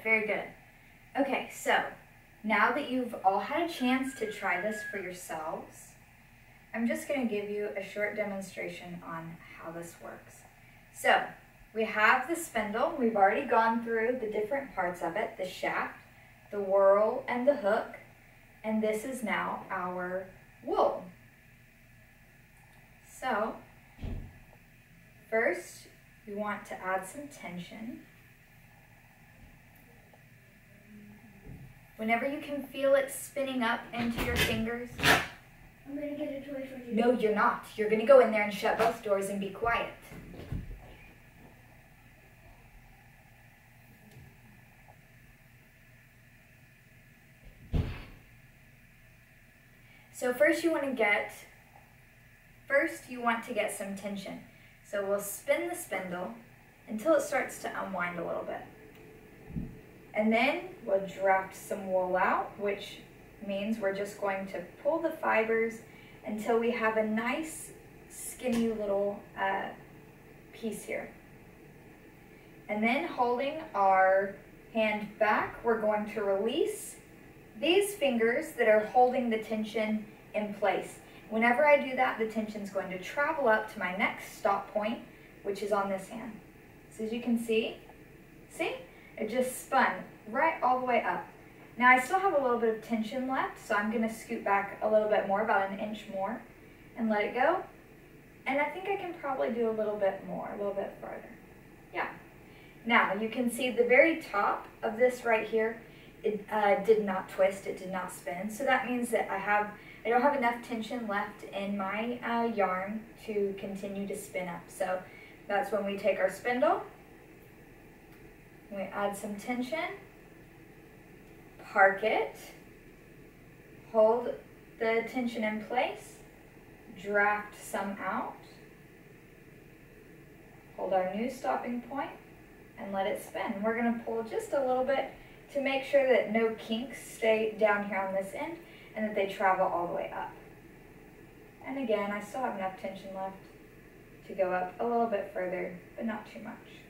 very good. Okay, so now that you've all had a chance to try this for yourselves, I'm just going to give you a short demonstration on how this works. So we have the spindle. We've already gone through the different parts of it, the shaft, the whorl, and the hook. And this is now our wool. So first, we want to add some tension. Whenever you can feel it spinning up into your fingers. I'm going to get a toy for you. No, you're not. You're going to go in there and shut both doors and be quiet. So first you want to get some tension. So we'll spin the spindle until it starts to unwind a little bit. And then we'll draft some wool out, which means we're just going to pull the fibers until we have a nice skinny little piece here. And then holding our hand back, we're going to release these fingers that are holding the tension in place. Whenever I do that, the tension is going to travel up to my next stop point, which is on this hand. So as you can see, it just spun right all the way up. Now I still have a little bit of tension left, so I'm going to scoot back a little bit more, about an inch more, and let it go. And I think I can probably do a little bit more, a little bit farther. Yeah. Now you can see the very top of this right here, it did not twist, it did not spin. So that means that I don't have enough tension left in my yarn to continue to spin up. So that's when we take our spindle, we add some tension, park it, hold the tension in place, draft some out, hold our new stopping point, and let it spin. We're going to pull just a little bit to make sure that no kinks stay down here on this end and that they travel all the way up. And again, I still have enough tension left to go up a little bit further, but not too much.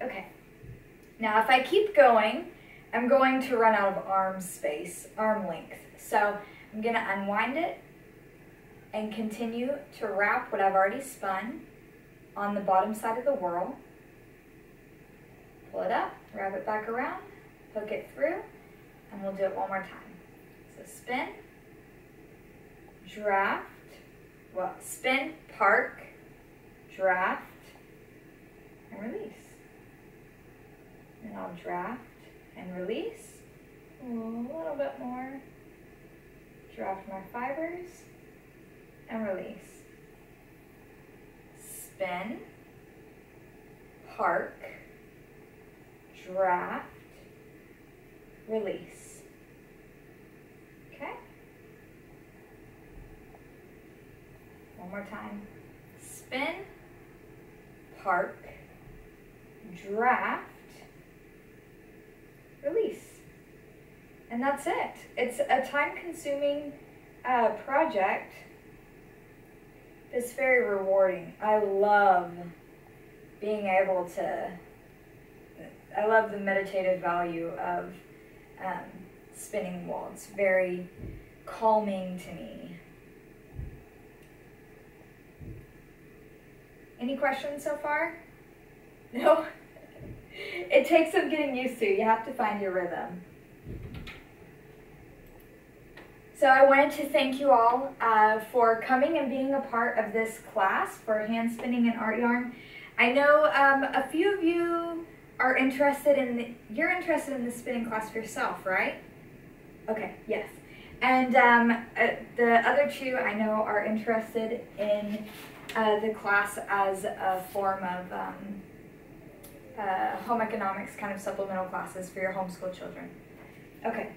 Okay. Now if I keep going, I'm going to run out of arm length. So I'm going to unwind it and continue to wrap what I've already spun on the bottom side of the whorl. Pull it up, wrap it back around, hook it through, and we'll do it one more time. So spin, draft, spin, park, draft, and release. And I'll draft and release, a little bit more, draft my fibers, and release. Spin, park, draft, release. Okay? One more time. Spin, park, draft, release. And that's it. It's a time-consuming project. It's very rewarding. I love being able to, I love the meditative value of spinning wool. It's very calming to me. Any questions so far? No? It takes some getting used to. You have to find your rhythm. So I wanted to thank you all for coming and being a part of this class for hand spinning and art yarn. I know a few of you are interested in you're interested in the spinning class for yourself, right? Okay, yes. And the other two I know are interested in the class as a form of home economics kind of supplemental classes for your homeschool children. Okay.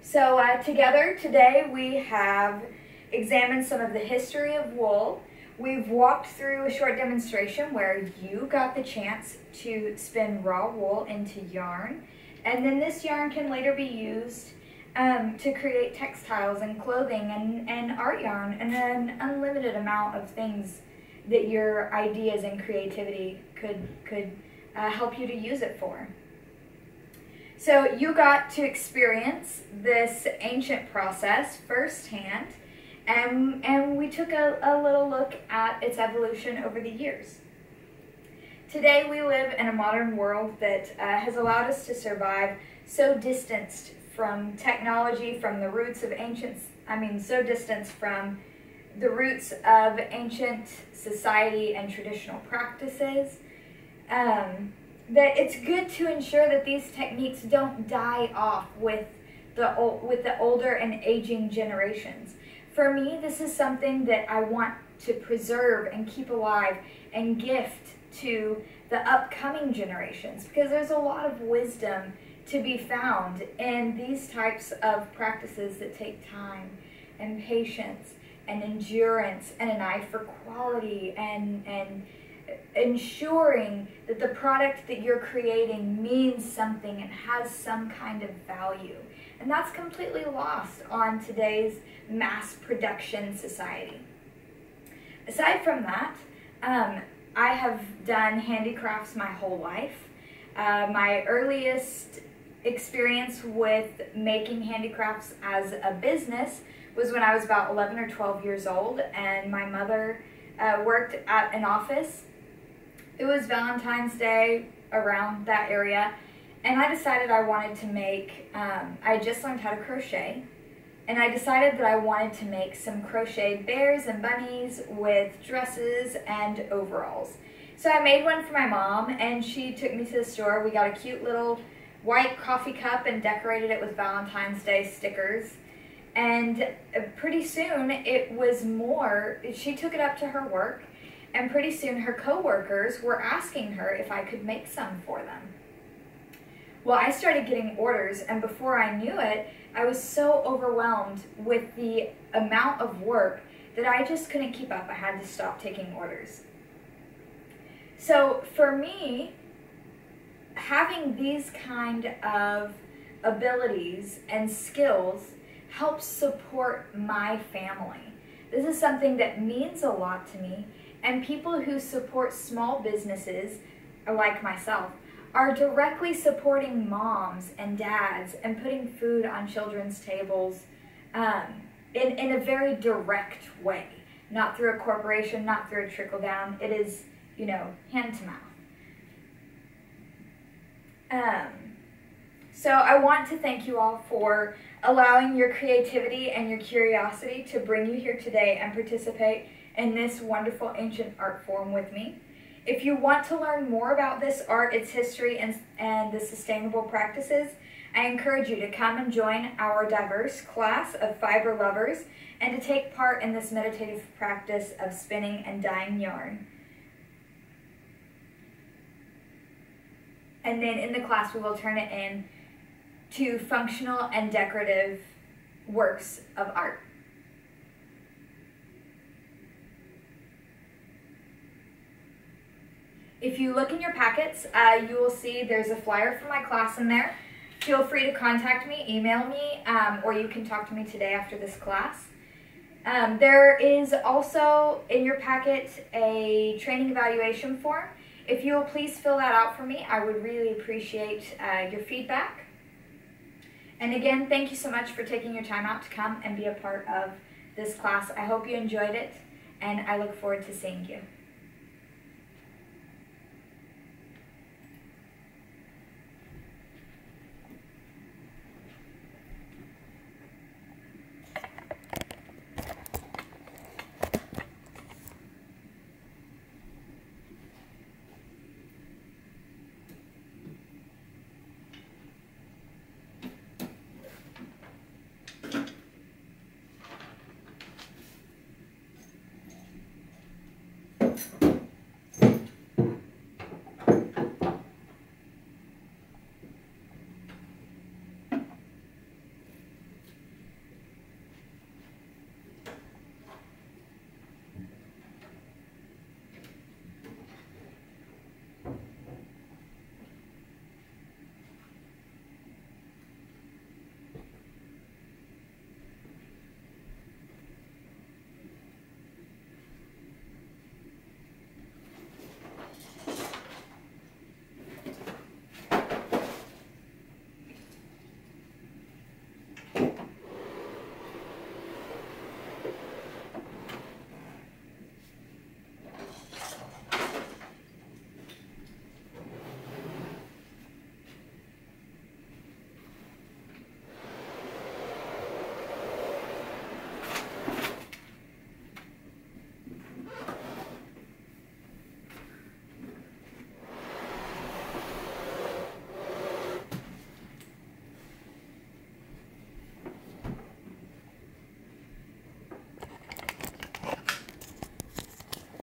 So together today we have examined some of the history of wool. We've walked through a short demonstration where you got the chance to spin raw wool into yarn, and then this yarn can later be used to create textiles and clothing and art yarn and an unlimited amount of things that your ideas and creativity could help you to use it for. So you got to experience this ancient process firsthand, and we took a little look at its evolution over the years. Today we live in a modern world that has allowed us to survive so distanced from technology, from the roots of so distanced from the roots of ancient society and traditional practices, that it's good to ensure that these techniques don't die off with the older and aging generations. For me, this is something that I want to preserve and keep alive and gift to the upcoming generations, because there's a lot of wisdom to be found in these types of practices that take time and patience and endurance and an eye for quality and ensuring that the product that you're creating means something and has some kind of value. And that's completely lost on today's mass production society. Aside from that, I have done handicrafts my whole life. My earliest experience with making handicrafts as a business was when I was about 11 or 12 years old, and my mother worked at an office. It was Valentine's Day, around that area, and I decided I wanted to make, I just learned how to crochet, and I decided that I wanted to make some crocheted bears and bunnies with dresses and overalls. So I made one for my mom, and she took me to the store. We got a cute little white coffee cup and decorated it with Valentine's Day stickers. And pretty soon she took it up to her work, and pretty soon her co-workers were asking her if I could make some for them. Well, I started getting orders, and before I knew it, I was so overwhelmed with the amount of work that I just couldn't keep up. I had to stop taking orders. So for me, having these kind of abilities and skills helps support my family. This is something that means a lot to me, and people who support small businesses, like myself, are directly supporting moms and dads and putting food on children's tables in a very direct way. Not through a corporation, not through a trickle down. It is, hand to mouth. So I want to thank you all for allowing your creativity and your curiosity to bring you here today and participate in this wonderful ancient art form with me. If you want to learn more about this art, its history, and the sustainable practices, I encourage you to come and join our diverse class of fiber lovers and to take part in this meditative practice of spinning and dyeing yarn. And then in the class, we will turn it in to functional and decorative works of art. If you look in your packets, you will see there's a flyer for my class in there. Feel free to contact me, email me, or you can talk to me today after this class. There is also in your packet a training evaluation form. If you will please fill that out for me, I would really appreciate your feedback. And again, thank you so much for taking your time out to come and be a part of this class. I hope you enjoyed it, and I look forward to seeing you.